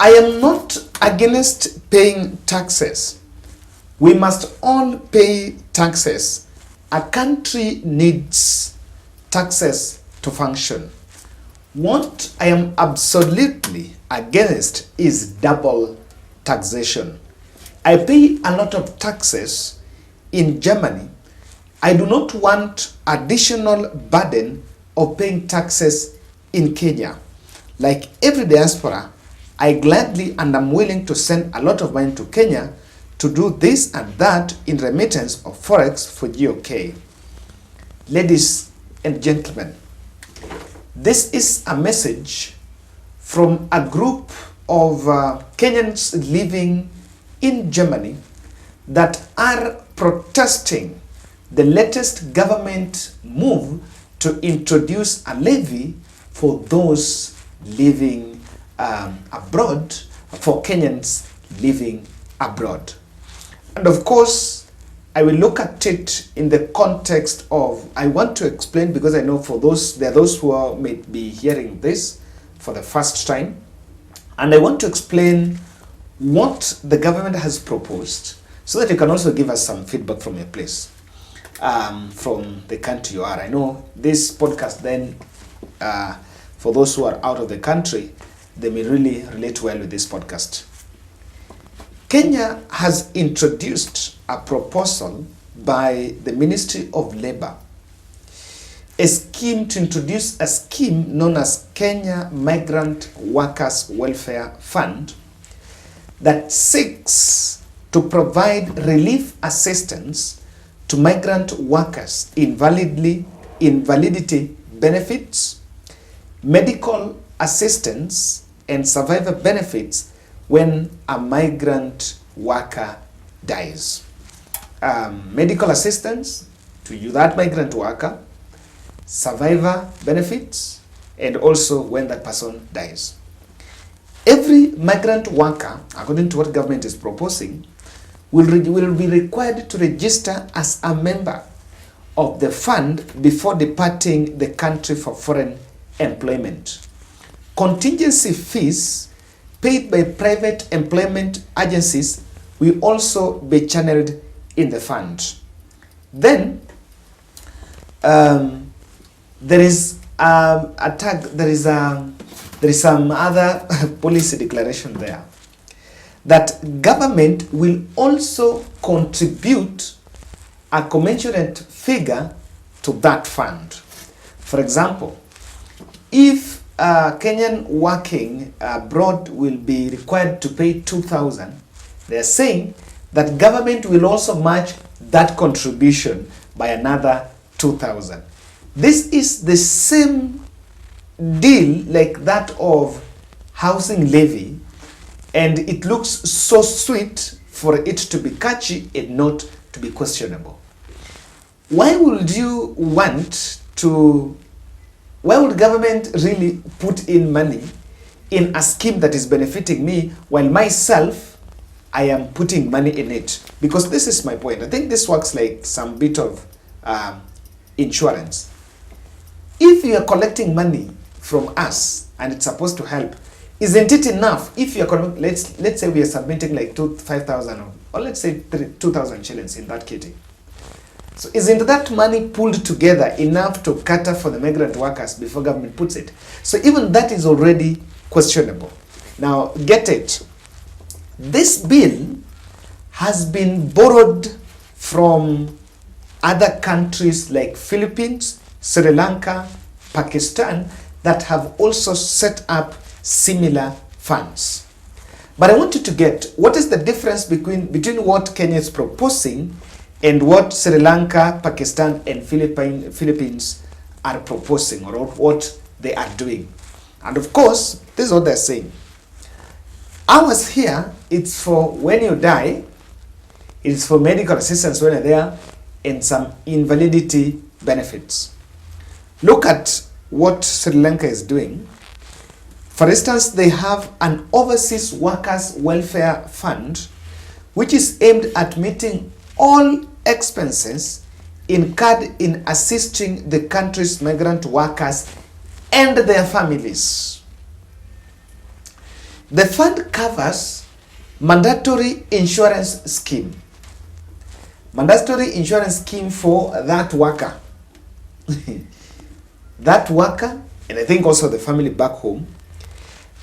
I am not against paying taxes. We must all pay taxes. A country needs taxes to function. What I am absolutely against is double taxation. I pay a lot of taxes in Germany. I do not want additional burden of paying taxes in Kenya. Like every diaspora, I gladly and am willing to send a lot of money to Kenya to do this and that in remittance of forex for GOK. Ladies and gentlemen, this is a message from a group of Kenyans living in Germany that are protesting the latest government move to introduce a levy for those living abroad, for Kenyans living abroad. And of course, I will look at it in the context of, I want to explain, because I know there are those who may be hearing this for the first time, and I want to explain what the government has proposed so that you can also give us some feedback from your place, from the country you are. I know this podcast then, for those who are out of the country, they may really relate well with this podcast. Kenya has introduced a proposal by the Ministry of Labor, a scheme to introduce a scheme known as Kenya Migrant Workers Welfare Fund that seeks to provide relief assistance to migrant workers, invalidity benefits, medical assistance, and survivor benefits when a migrant worker dies. Medical assistance to you, that migrant worker, survivor benefits, and also when that person dies. Every migrant worker, according to what government is proposing, will be required to register as a member of the fund before departing the country for foreign employment. Contingency fees paid by private employment agencies will also be channeled in the fund. Then there is some other policy declaration there that government will also contribute a commensurate figure to that fund. For example, if a Kenyan working abroad will be required to pay 2,000, they are saying that government will also match that contribution by another 2,000. This is the same deal like that of housing levy, and it looks so sweet for it to be catchy and not to be questionable. Why would government really put in money in a scheme that is benefiting me while myself, I am putting money in it? Because this is my point. I think this works like some bit of insurance. If you are collecting money from us and it's supposed to help, isn't it enough if you are, let's say we are submitting like 5,000 or let's say 2,000 shillings in that kitty. So isn't that money pulled together enough to cater for the migrant workers before government puts it? So even that is already questionable. Now get it. This bill has been borrowed from other countries like Philippines, Sri Lanka, Pakistan that have also set up similar funds. But I want you to get what is the difference between what Kenya is proposing and what Sri Lanka, Pakistan, and Philippines are proposing, or what they are doing. And of course, this is what they're saying. Ours here, it's for when you die, it's for medical assistance when you're there, and some invalidity benefits. Look at what Sri Lanka is doing. For instance, they have an overseas workers welfare fund, which is aimed at meeting all expenses incurred in assisting the country's migrant workers and their families. The fund covers mandatory insurance scheme. Mandatory insurance scheme for that worker. That worker, and I think also the family back home.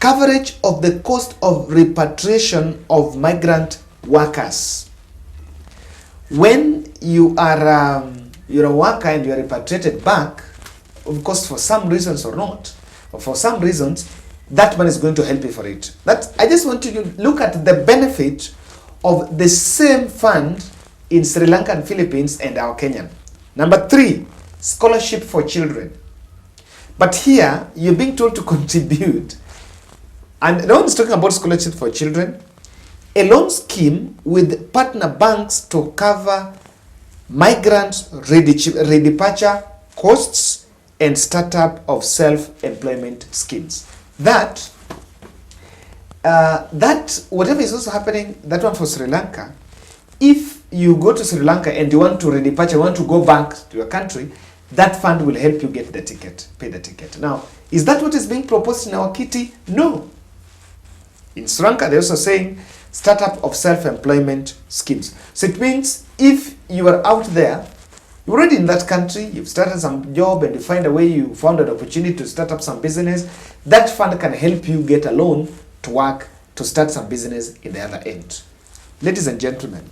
Coverage of the cost of repatriation of migrant workers. When you are you're a worker and you're repatriated back, of course for some reasons or not, or for some reasons, that man is going to help you for it. I just want you to look at the benefit of the same fund in Sri Lanka and Philippines and our Kenyan. Number 3, scholarship for children. But here, you're being told to contribute. And no one's talking about scholarship for children. A loan scheme with partner banks to cover migrant redeparture costs and startup of self-employment schemes. That whatever is also happening, that one for Sri Lanka, if you go to Sri Lanka and you want to redeparture, you want to go back to your country, that fund will help you get the ticket, pay the ticket. Now, is that what is being proposed in our kitty? No. In Sri Lanka, they're also saying startup of self-employment schemes. So it means if you are out there, you're already in that country, you've started some job and you find a way, you found an opportunity to start up some business, that fund can help you get a loan to work, to start some business in the other end. Ladies and gentlemen,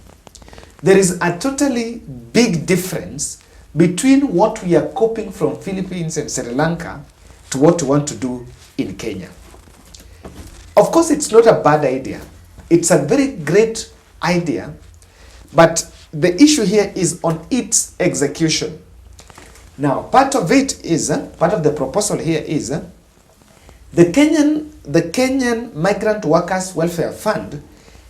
there is a totally big difference between what we are copying from Philippines and Sri Lanka to what we want to do in Kenya. Of course, it's not a bad idea. It's a very great idea, but the issue here is on its execution. Now, part of it is, part of the proposal here is, the Kenyan Migrant Workers Welfare Fund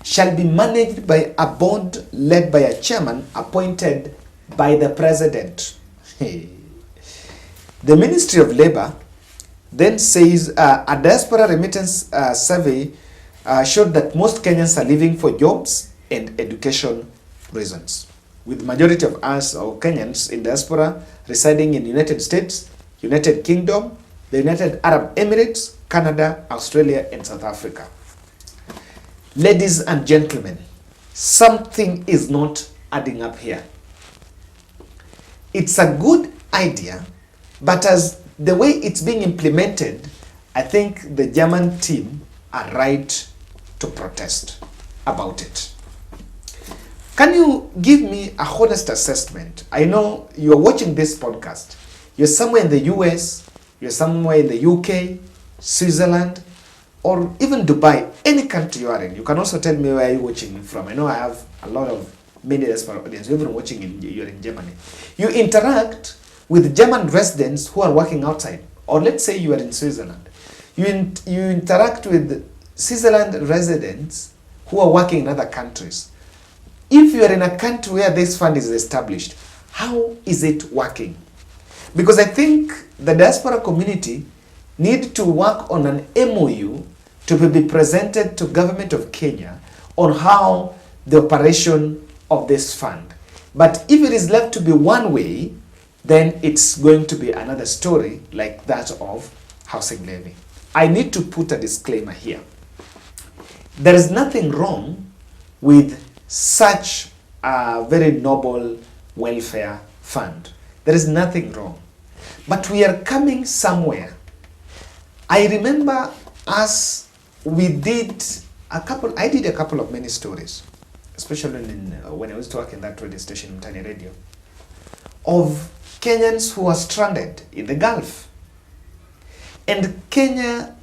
shall be managed by a board led by a chairman appointed by the president. The Ministry of Labor then says a diaspora remittance survey showed that most Kenyans are leaving for jobs and education reasons, with majority of us or Kenyans in diaspora residing in United States, United Kingdom, the United Arab Emirates, Canada, Australia, and South Africa. Ladies and gentlemen, something is not adding up here. It's a good idea, but as the way it's being implemented, I think the German team are right to protest about it. Can you give me a honest assessment? I know you're watching this podcast. You're somewhere in the US, you're somewhere in the UK, Switzerland, or even Dubai, any country you are in. You can also tell me where you're watching from. I know I have a lot of many diaspora audience. You're even watching you're in Germany. You interact with German residents who are working outside, or let's say you are in Switzerland. You interact with Switzerland residents who are working in other countries. If you are in a country where this fund is established, how is it working? Because I think the diaspora community need to work on an MOU to be presented to government of Kenya on how the operation of this fund. But if it is left to be one way, then it's going to be another story like that of housing levy. I need to put a disclaimer here. There is nothing wrong with such a very noble welfare fund. There is nothing wrong. But we are coming somewhere. I remember I did a couple of many stories, especially when I was working in that radio station, Mtaani Radio, of Kenyans who are stranded in the Gulf. And Kenya,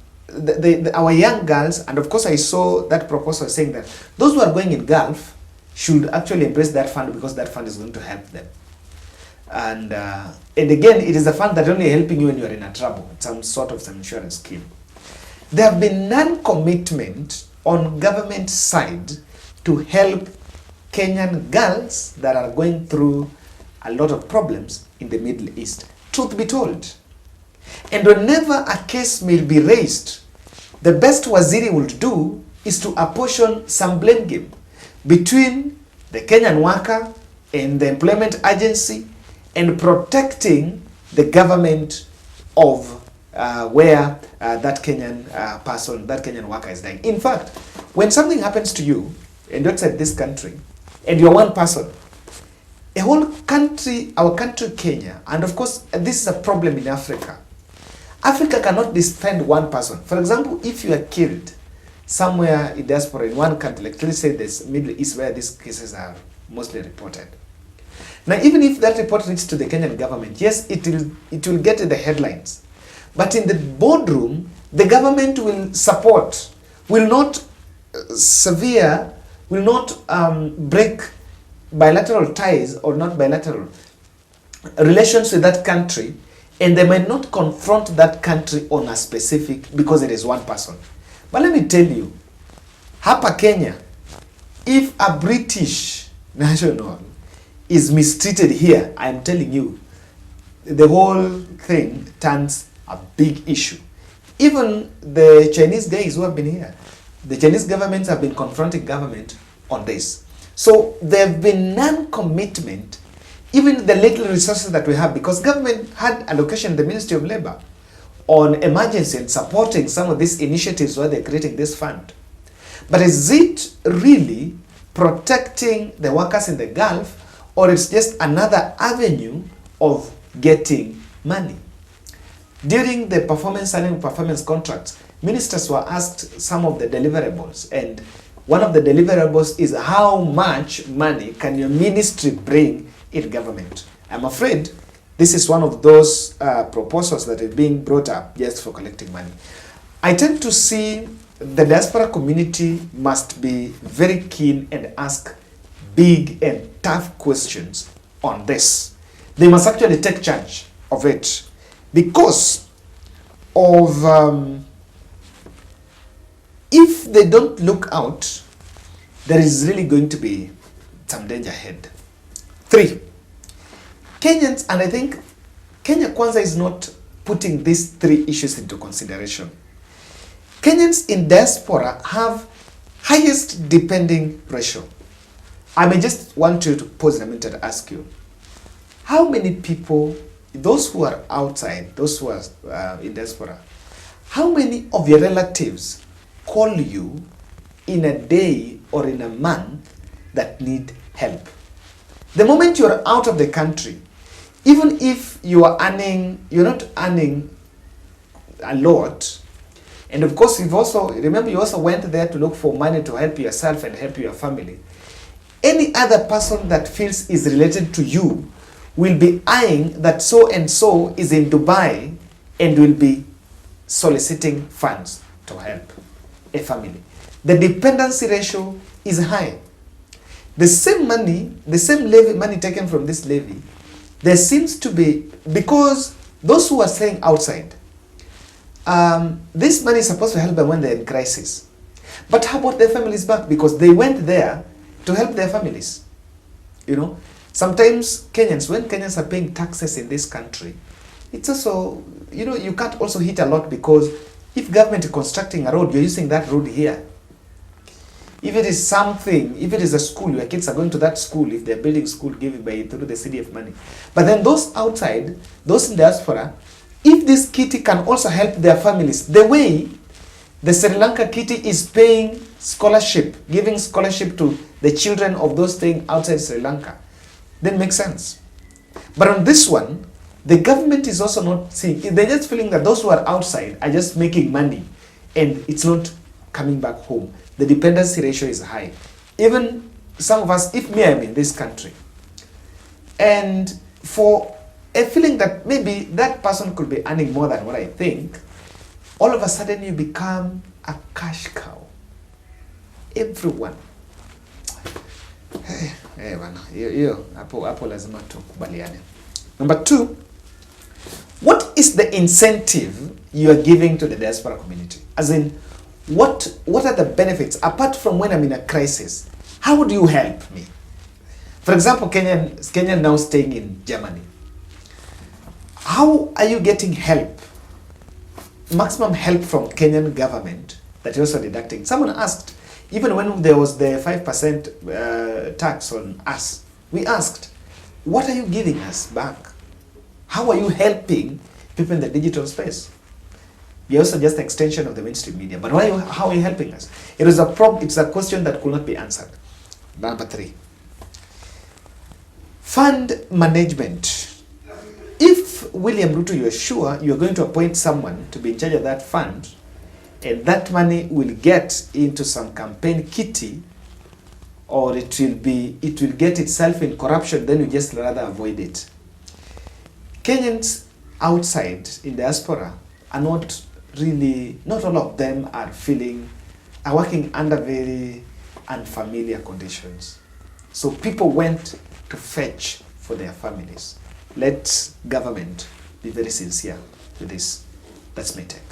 our young girls, and of course I saw that proposal saying that those who are going in Gulf should actually embrace that fund because that fund is going to help them. And again, it is a fund that only helping you when you are in a trouble, some insurance scheme. There have been non-commitment on government side to help Kenyan girls that are going through a lot of problems in the Middle East. Truth be told. And whenever a case may be raised, the best Waziri would do is to apportion some blame game between the Kenyan worker and the employment agency and protecting the government of where that Kenyan person, that Kenyan worker is dying. In fact, when something happens to you, and outside this country, and you're one person, a whole country, our country Kenya, and of course this is a problem in Africa. Africa cannot defend one person. For example, if you are killed somewhere in diaspora in one country, like let's say this Middle East where these cases are mostly reported. Now, even if that report reaches to the Kenyan government, yes, it will get the headlines. But in the boardroom, the government will support, will not break bilateral ties or not bilateral relations with that country, and they might not confront that country on a specific because it is one person. But let me tell you, hapa Kenya, if a British national is mistreated here, I am telling you, the whole thing turns a big issue. Even the Chinese guys who have been here, the Chinese governments have been confronting government on this. So there have been non-commitment, even the little resources that we have, because government had allocation in the Ministry of Labor on emergency and supporting some of these initiatives where they're creating this fund. But is it really protecting the workers in the Gulf, or it's just another avenue of getting money? During the signing performance contracts, ministers were asked some of the deliverables, and one of the deliverables is how much money can your ministry bring in government. I'm afraid this is one of those proposals that are being brought up just for collecting money. I tend to see the diaspora community must be very keen and ask big and tough questions on this. They must actually take charge of it, because of if they don't look out, there is really going to be some danger ahead. 3, Kenyans, and I think Kenya Kwanza is not putting these 3 issues into consideration. Kenyans in diaspora have highest depending ratio. I may just want you to pause a minute and ask you, how many people, those who are outside, those who are in diaspora, how many of your relatives call you in a day or in a month that need help? The moment you are out of the country, even if you are earning, you're not earning a lot, and of course you've also, remember you also went there to look for money to help yourself and help your family. Any other person that feels is related to you will be eyeing that so and so is in Dubai and will be soliciting funds to help a family. The dependency ratio is high. The same money, the same levy, money taken from this levy, there seems to be, because those who are staying outside, this money is supposed to help them when they're in crisis. But how about their families back? Because they went there to help their families. You know, sometimes Kenyans, when Kenyans are paying taxes in this country, it's also, you know, you can't also hit a lot, because if government is constructing a road, you're using that road here. If it is something, if it is a school, your kids are going to that school, if they're building school, give it through the CDF money. But then those outside, those in diaspora, if this kitty can also help their families, the way the Sri Lanka kitty is paying scholarship, giving scholarship to the children of those staying outside Sri Lanka, then makes sense. But on this one, the government is also not seeing, they're just feeling that those who are outside are just making money and it's not coming back home. The dependency ratio is high. Even some of us, if me, I'm in this country, and for a feeling that maybe that person could be earning more than what I think, all of a sudden you become a cash cow. Everyone. Hey, hapo lazima tukubaliane. Number 2, what is the incentive you are giving to the diaspora community? As in, what are the benefits apart from when I'm in a crisis? How would you help me? For example, Kenyan now staying in Germany. How are you getting help? Maximum help from Kenyan government that you're also deducting. Someone asked, even when there was the 5% tax on us, we asked, what are you giving us back? How are you helping people in the digital space? We are also just an extension of the mainstream media. But how are you helping us? It's a question that could not be answered. Number 3. Fund management. If William Ruto, you are sure you are going to appoint someone to be in charge of that fund, and that money will get into some campaign kitty, or it will get itself in corruption, then you just rather avoid it. Kenyans outside in diaspora are not all of them are working under very unfamiliar conditions. So people went to fetch for their families. Let government be very sincere with this. That's my take.